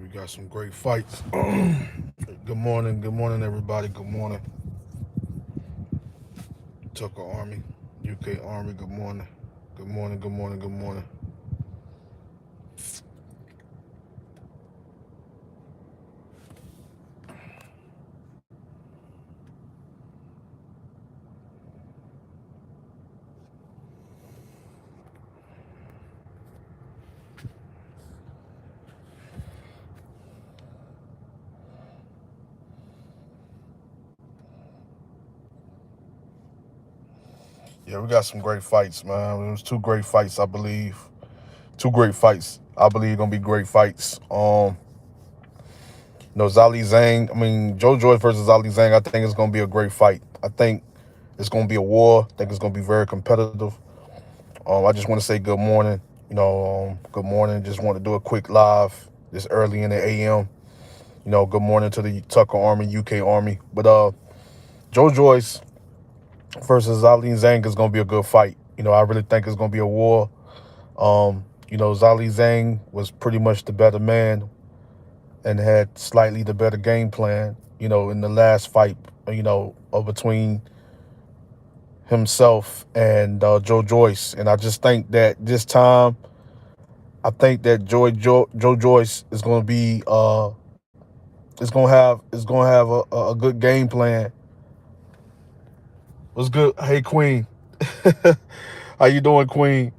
We got some great fights. Good morning, everybody. Good morning, Tucker Army, UK Army. Good morning, good morning, good morning, good morning. Yeah, we got some great fights, man. It was two great fights, I believe. Two great fights. I believe gonna be great fights. Zhilei Zhang. Joyce versus Zhilei Zhang. I think it's gonna be a great fight. I think it's gonna be a war. I think it's gonna be very competitive. I just want to say good morning. Good morning. Just want to do a quick live this early in the AM. Good morning to the Tucker Army, UK Army. But Joyce versus Zhilei Zhang is gonna be a good fight. I really think it's gonna be a war. Zhilei Zhang was pretty much the better man and had slightly the better game plan. In the last fight, between himself and Joyce. And I just think that this time, I think that Joyce is going to be is going to have a good game plan. What's good? Hey, Queen. How you doing, Queen?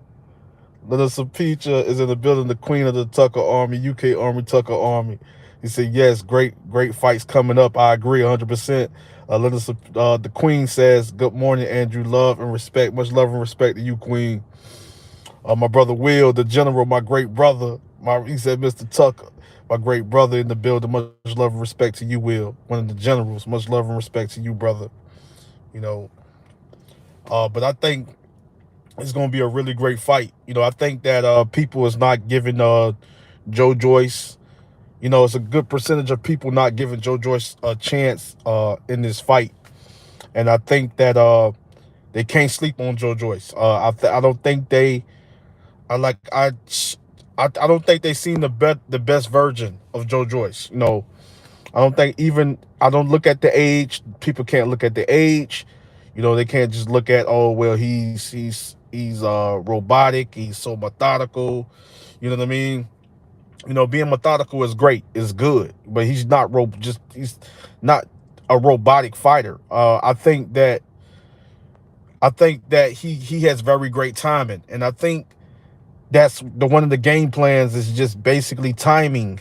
Melissa Peacher is in the building, the queen of the Tucker Army, UK Army, Tucker Army. He said, yes, great fights coming up. I agree 100%. The queen says, good morning, Andrew. Love and respect. Much love and respect to you, Queen. My brother Will, the general, my great brother. He said, Mr. Tucker, my great brother in the building. Much love and respect to you, Will. One of the generals. Much love and respect to you, brother. You know, but I think it's going to be a really great fight. I think that people is not giving Joyce, it's a good percentage of people not giving Joyce a chance in this fight. And I think that they can't sleep on Joyce. I don't think they I like I don't think they seen the best version of Joyce. I don't think I don't look at the age. People can't look at the age. They can't just look at, oh well, he's robotic, he's so methodical. You know what I mean? Being methodical is great, is good, but he's not a robotic fighter. I think that he has very great timing, and I think that's the one of the game plans is just basically timing,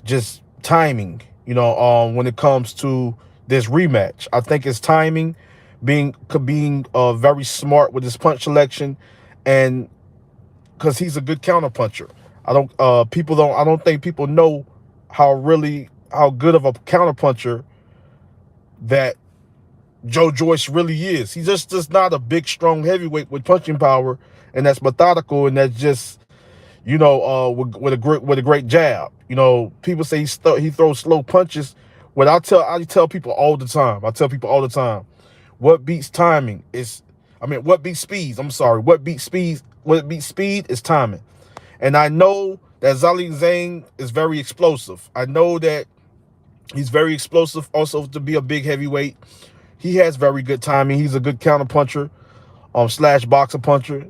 just timing. When it comes to this rematch, I think it's timing, being very smart with his punch selection, and because he's a good counter puncher. I don't think people know how good of a counter puncher that Joyce really is. He's just not a big, strong heavyweight with punching power, and that's methodical, and that's just with a great jab. People say he throws slow punches. I tell people all the time. What beats timing is, what beats speed? I'm sorry. What beats speed is timing. And I know that Zhilei Zhang is very explosive. I know that he's very explosive also to be a big heavyweight. He has very good timing. He's a good counter puncher, slash boxer puncher,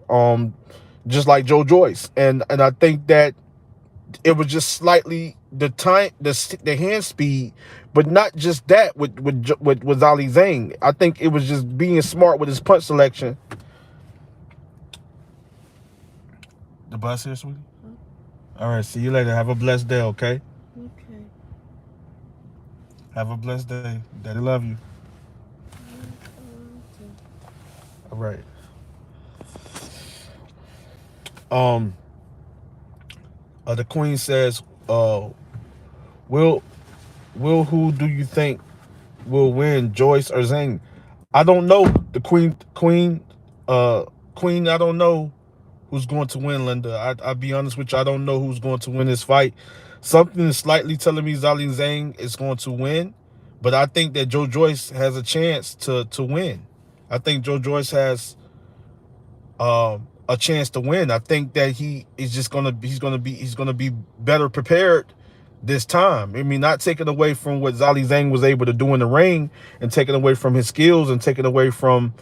just like Joyce. And I think that it was just slightly the hand speed, but not just that with Zhilei Zhang. I think it was just being smart with his punch selection. The bus here, sweetie? All right, see you later. Have a blessed day, okay? Okay. Have a blessed day. Daddy love you. All right. The queen says, will who do you think will win, Joyce or Zhang? I don't know. The queen. I don't know who's going to win, Linda. I'll be honest with you. I don't know who's going to win this fight. Something is slightly telling me Zhilei Zhang is going to win, but I think that Joyce has a chance to win. I think Joyce has a chance to win. I think that he's gonna be better prepared this time. I mean, not taking away from what Zhilei Zhang was able to do in the ring, and taking away from his skills, and taking away from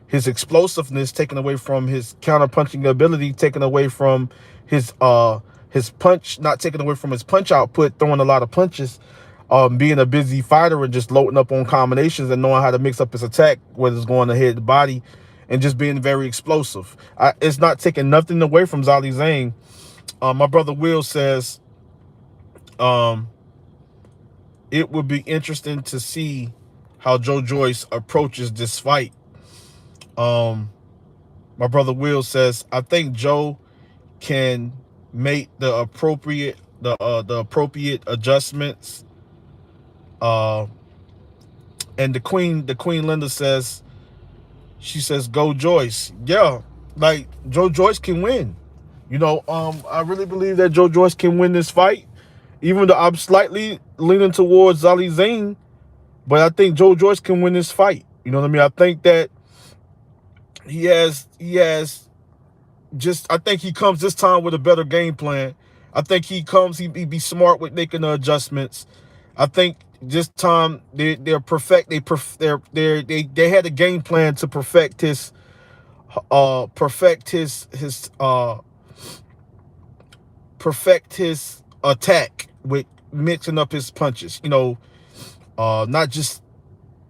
his explosiveness, taking away from his counter punching ability, taking away from his punch, not taking away from his punch output, throwing a lot of punches, being a busy fighter and just loading up on combinations and knowing how to mix up his attack, whether it's going to hit the body, and just being very explosive. It's not taking nothing away from Zhilei Zhang. My brother Will says, it would be interesting to see how Joyce approaches this fight. My brother Will says, I think Joe can make the appropriate adjustments. And the Queen Linda says, she says, go Joyce. Yeah, like Joyce can win. I really believe that Joyce can win this fight, even though I'm slightly leaning towards Zhilei Zhang, but I think Joyce can win this fight. You know what I mean? I think that he has just, I think he comes this time with a better game plan. I think he be smart with making the adjustments. I think this time they had a game plan to perfect his attack with mixing up his punches. Not just,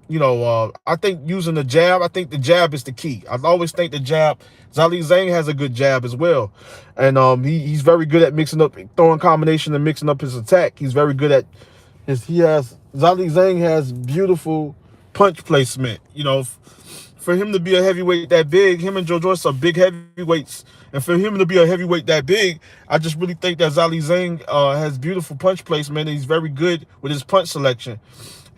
I think using the jab. I think the jab is the key. I always think the jab. Zhilei Zhang has a good jab as well, and he's very good at mixing up, throwing combination and mixing up his attack. He's very good at Zhilei Zhang has beautiful punch placement. For him to be a heavyweight that big, him and Joyce are big heavyweights, and for him to be a heavyweight that big, I just really think that Zhilei Zhang has beautiful punch placement, and he's very good with his punch selection.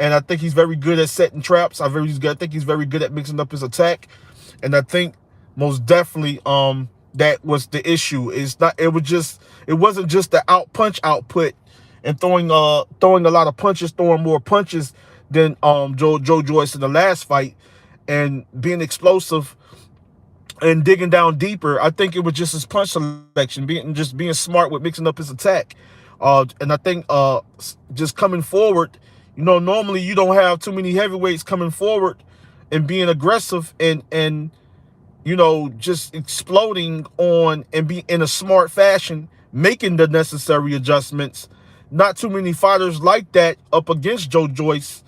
And I think he's very good at setting traps. I think he's very good at mixing up his attack. And I think most definitely that was the issue. It wasn't just the punch output and throwing a lot of punches, throwing more punches than Joyce in the last fight, and being explosive and digging down deeper. I think it was just his punch selection, being smart with mixing up his attack. And I think just coming forward, normally you don't have too many heavyweights coming forward and being aggressive and just exploding on and be in a smart fashion, making the necessary adjustments. Not too many fighters like that up against Joyce.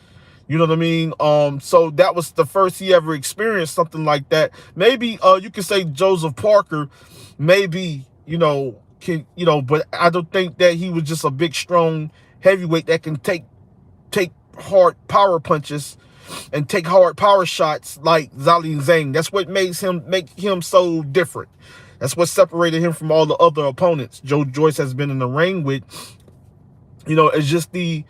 You know what I mean? So that was the first he ever experienced something like that. Maybe you could say Joseph Parker, maybe, but I don't think that he was just a big, strong heavyweight that can take hard power punches and take hard power shots like Zhilei Zhang. That's what make him so different. That's what separated him from all the other opponents Joyce has been in the ring with. It's just the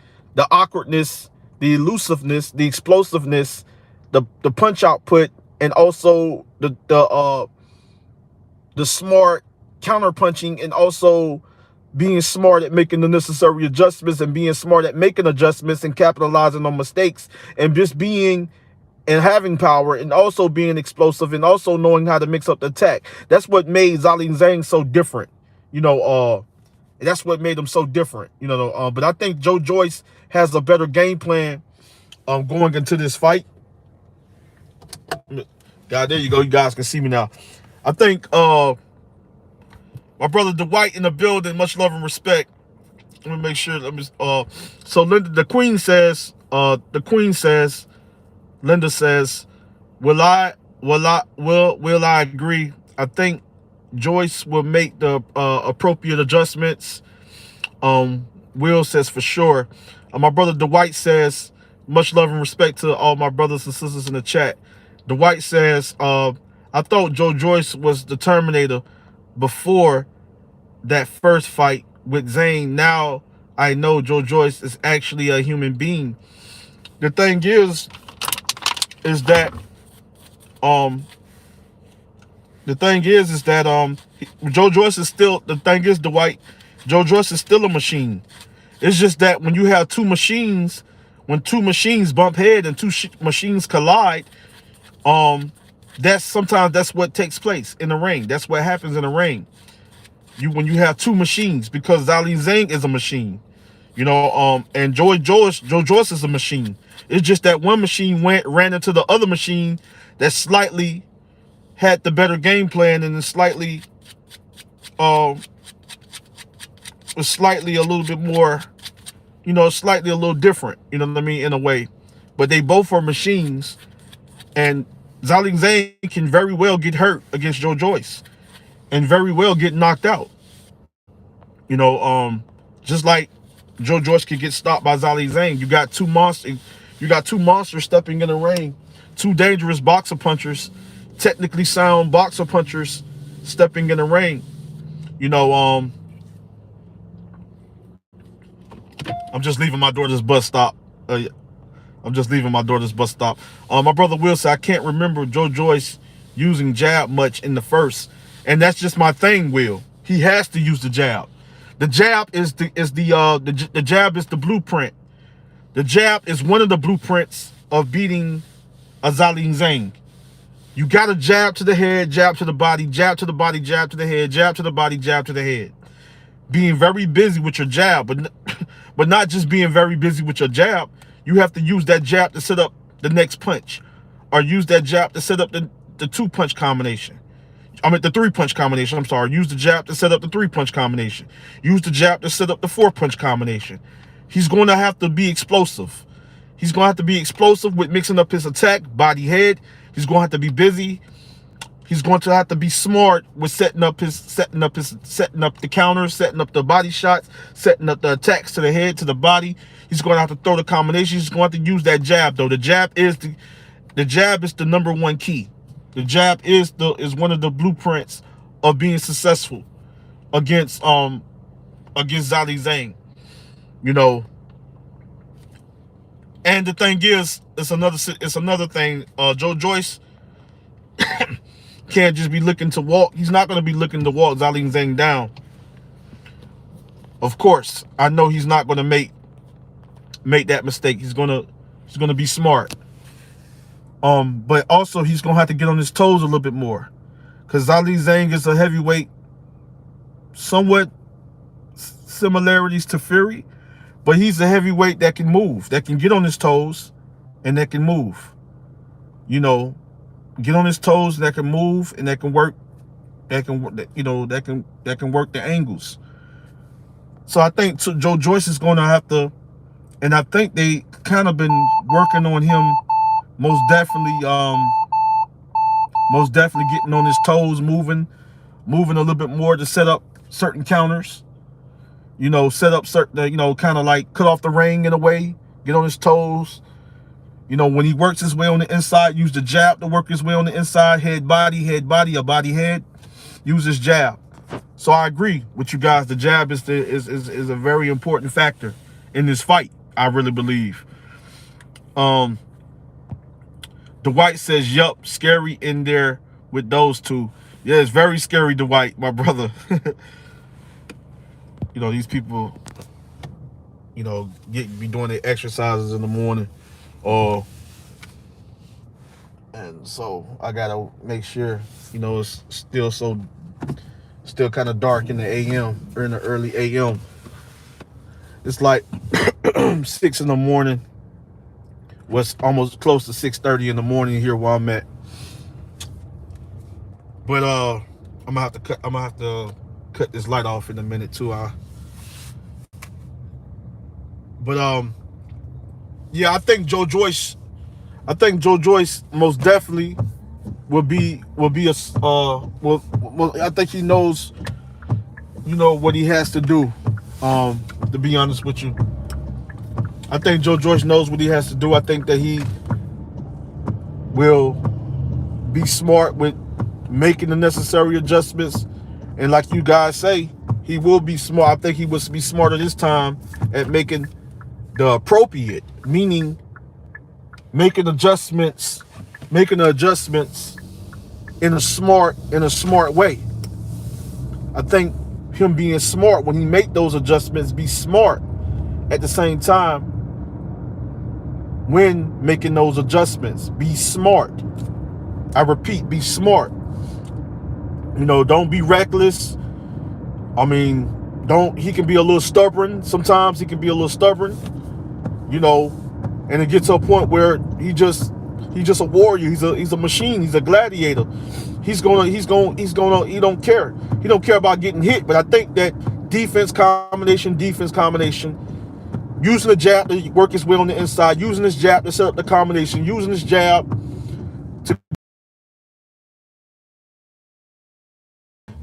awkwardness, the elusiveness, the explosiveness, the punch output, and also the smart counter punching, and also being smart at making the necessary adjustments, and being smart at making adjustments and capitalizing on mistakes, and just being and having power, and also being explosive, and also knowing how to mix up the attack. That's what made Zhilei Zhang so different. That's what made him so different. But I think Joyce has a better game plan going into this fight. God, there you go. You guys can see me now. I think my brother Dwight in the building. Much love and respect. Let me make sure. So Linda, the Queen says. Linda says, will I agree? I think Joyce will make the appropriate adjustments. Will says for sure. My brother Dwight says, much love and respect to all my brothers and sisters in the chat. Dwight says, I thought Joyce was the Terminator before that first fight with Zane. Now I know Joyce is actually a human being. The thing is that Joyce is still, the thing is, Dwight, Joyce is still a machine. It's just that when you have two machines, when two machines bump head and two machines collide, that's what takes place in the ring. That's what happens in the ring. When you have two machines, because Zhilei Zhang is a machine. And Joe Joyce is a machine. It's just that one machine ran into the other machine that slightly had the better game plan, and slightly was slightly a little bit more, slightly a little different, you know what I mean, in a way. But they both are machines, and Zhilei Zhang can very well get hurt against Joe Joyce and very well get knocked out. Just like Joe Joyce could get stopped by Zhilei Zhang. You got two monsters stepping in the ring, two dangerous boxer punchers, technically sound boxer punchers stepping in the ring. I'm just leaving my daughter's bus stop. I'm just leaving my daughter's bus stop. My brother Will said, I can't remember Joe Joyce using jab much in the first. And that's just my thing, Will. He has to use the jab. The jab is the jab is the blueprint. The jab is one of the blueprints of beating a Zhilei Zhang. You got to jab to the head, jab to the body, jab to the body, jab to the head, jab to the body, jab to the head. Being very busy with your jab, but not just being very busy with your jab. You have to use that jab to set up the next punch, or use that jab to set up the two-punch combination. The three-punch combination, I'm sorry. Use the jab to set up the three-punch combination. Use the jab to set up the four-punch combination. He's going to have to be explosive. He's going to have to be explosive with mixing up his attack, body, head. He's going to have to be busy. He's going to have to be smart with setting up the counters, setting up the body shots, setting up the attacks to the head, to the body. He's going to have to throw the combination. He's going to have to use that jab, though. The jab is the number one key. The jab is one of the blueprints of being successful against Zhilei Zhang. And the thing is, it's another thing. Joe Joyce can't just be looking to walk. He's not going to be looking to walk Zhilei Zhang down. Of course, I know he's not going to make that mistake. He's gonna be smart. But also he's gonna have to get on his toes a little bit more, because Zhilei Zhang is a heavyweight, somewhat similarities to Fury, but he's a heavyweight that can move, that can get on his toes, and that can move. Get on his toes, that can move, and that can work. That can work the angles. So I think Joe Joyce is gonna have to, and I think they kind of been working on him. Most definitely getting on his toes, moving a little bit more to set up certain counters. Set up certain, kind of like cut off the ring in a way, get on his toes. When he works his way on the inside, use the jab to work his way on the inside, head, body, or body, head, use his jab. So I agree with you guys. The jab is a very important factor in this fight, I really believe. Dwight says, yup, scary in there with those two. Yeah, it's very scary, Dwight, my brother. These people, be doing their exercises in the morning. And so I gotta make sure, it's still kind of dark in the AM, or in the early AM. It's like 6 in the morning. Was almost close to 6:30 in the morning here where I'm at. But I'm gonna have to cut this light off in a minute too. Yeah, I think Joe Joyce most definitely will be a I think he knows what he has to do. To be honest with you, I think Joe Joyce knows what he has to do. I think that he will be smart with making the necessary adjustments. And like you guys say, he will be smart. I think he will be smarter this time at making the appropriate, meaning making the adjustments in a smart way. I think him being smart, when he make those adjustments, be smart at the same time. When making those adjustments, be smart. I repeat, be smart. Don't be reckless. Don't he can be a little stubborn. Sometimes he can be a little stubborn, you know, and it gets to a point where he's just a warrior. He's a machine. He's a gladiator. He don't care. He don't care about getting hit. But I think that defense combination, using the jab to work his way on the inside, using his jab to set up the combination, using his jab to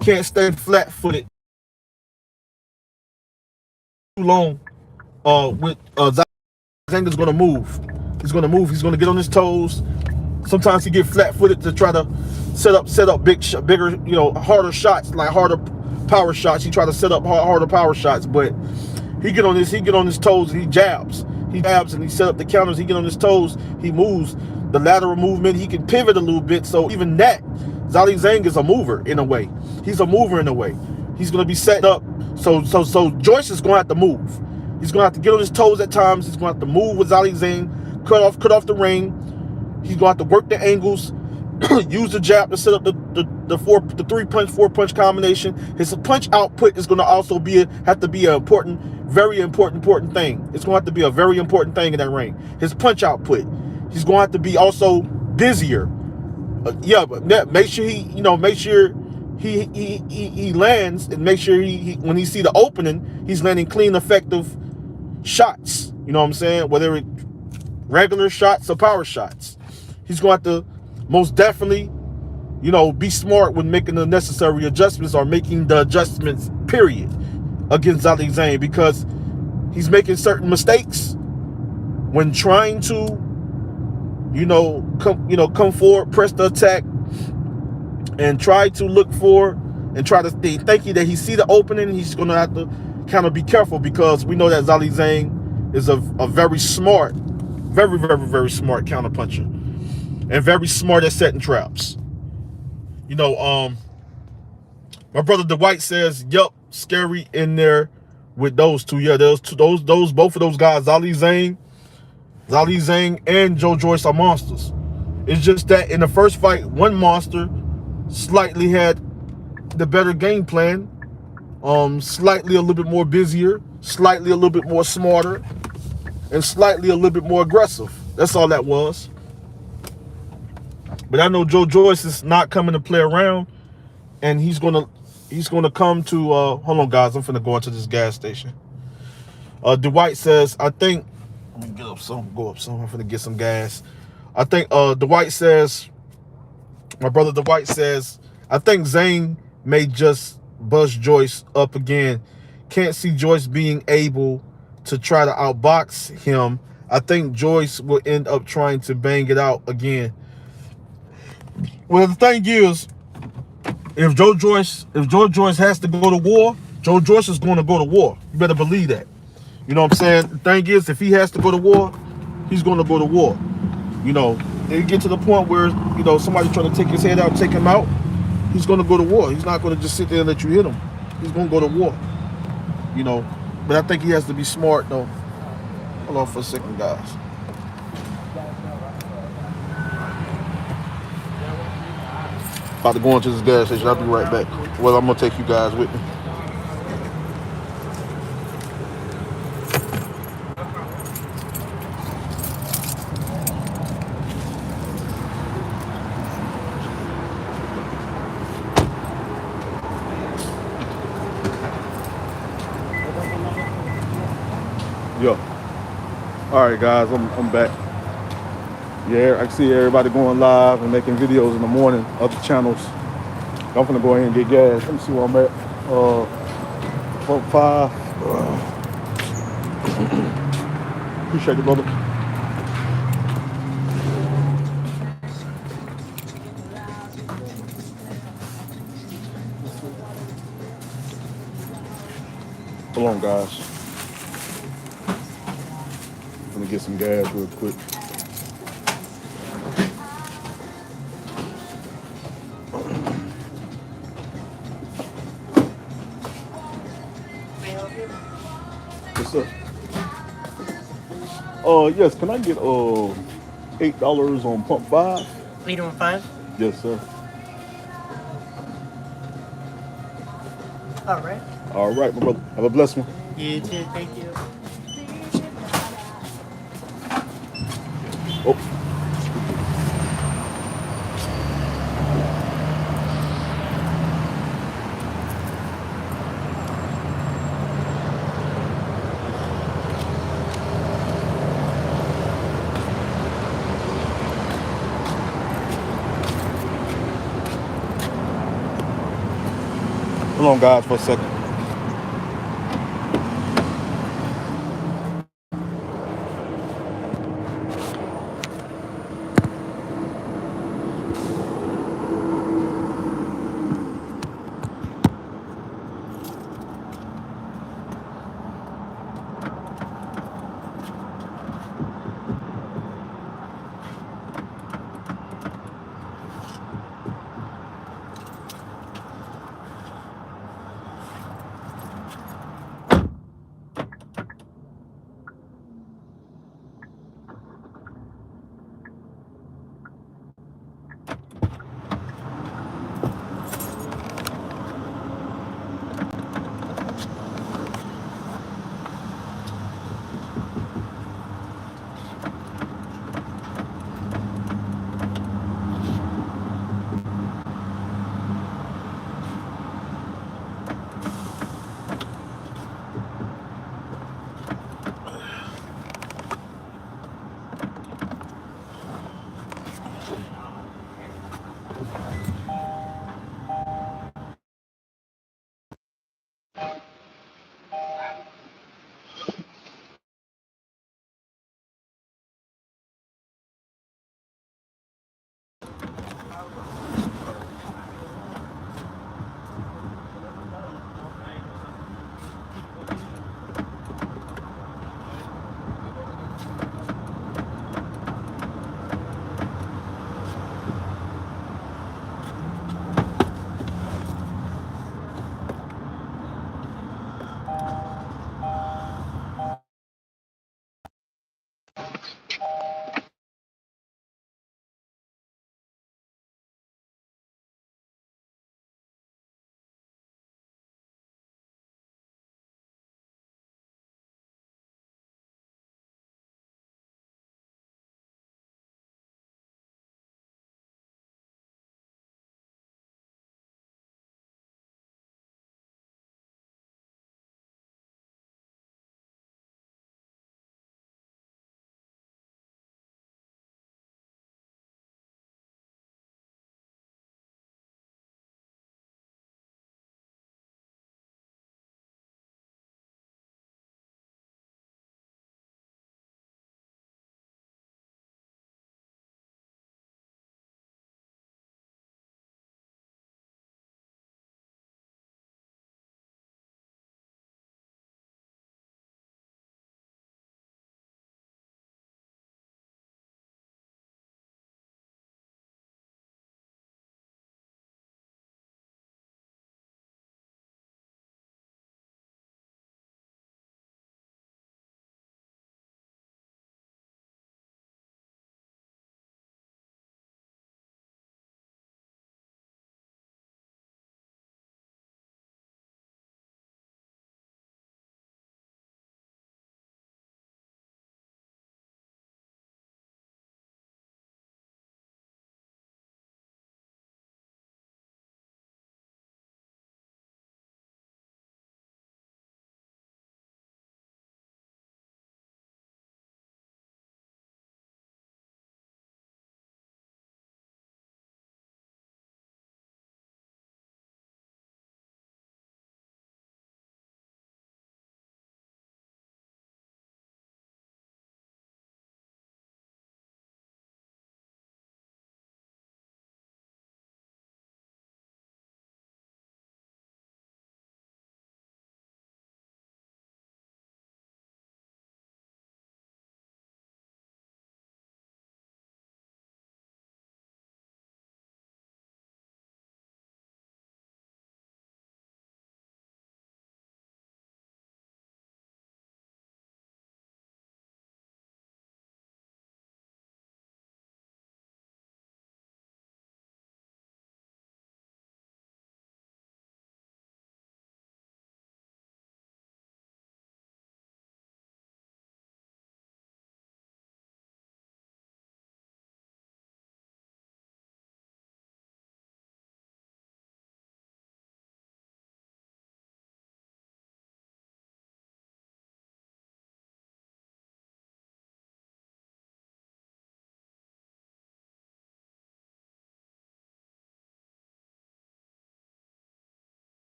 can't stay flat-footed too long. With Zhang is gonna move. He's gonna move. He's gonna get on his toes. Sometimes he get flat-footed to try to set up bigger, you know, harder shots, like harder power shots. He try to set up harder power shots, but he get on his toes and he jabs and he set up the counters. He get on his toes. He moves the lateral movement. He can pivot a little bit. So even that, Zhilei Zhang is a mover in a way. He's a mover in a way. He's gonna be set up. So Joyce is gonna have to move. He's gonna have to get on his toes at times. He's gonna have to move with Zhilei Zhang, cut off the ring. He's gonna have to work the angles, use the jab to set up the 4-punch combination. His punch output is gonna also have to be an important, very important thing. It's gonna have to be a very important thing in that ring. His punch output. He's gonna have to be also busier. Yeah, but make sure he lands, and make sure he when he see the opening, he's landing clean, effective shots. You know what I'm saying? Whether it's regular shots or power shots. He's going to have to most definitely, you know, be smart when making the necessary adjustments or making the adjustments, period, against Zhilei Zhang, because he's making certain mistakes when trying to, come forward, press the attack, and try to look for and try to think that he see the opening. He's going to have to kind of be careful, because we know that Zhilei Zhang is a very smart, very, very, very smart counterpuncher, and very smart at setting traps. You know, my brother Dwight says, "Yup, scary in there with those two." Yeah, both of those guys, Zhilei Zhang and Joyce are monsters. It's just that in the first fight, one monster slightly had the better game plan, slightly a little bit more busier, slightly a little bit more smarter, and slightly a little bit more aggressive. That's all that was. But I know Joyce is not coming to play around, and he's gonna come to hold on guys, I'm finna go into this gas station. Dwight says, I think, let me go up some, I'm finna get some gas. I think Dwight says, my brother Dwight says, I think Zhang may just bust Joyce up again. Can't see Joyce being able to try to outbox him. I think Joyce will end up trying to bang it out again. Well, the thing is, if Joyce has to go to war, Joyce is going to go to war. You better believe that. You know what I'm saying? The thing is, if he has to go to war, he's going to go to war. You know, they get to the point where, you know, somebody trying to take his head out, take him out, he's going to go to war. He's not going to just sit there and let you hit him. He's going to go to war. You know, but I think he has to be smart, though. Hold on for a second, guys. About to go into this gas station. I'll be right back. Well, I'm going to take you guys with me. Yeah. All right, guys, I'm back. Yeah, I can see everybody going live and making videos in the morning, other channels. I'm gonna go ahead and get gas. Let me see where I'm at. Pump 5. Appreciate it, brother. Hold on, guys. I'm gonna get some gas real quick. What's up? Yes, can I get $8 on pump 5? 8 on 5? Yes, sir. All right. All right, my brother. Have a blessed one. You too. Thank you. Oh, hold on, guys, for a second.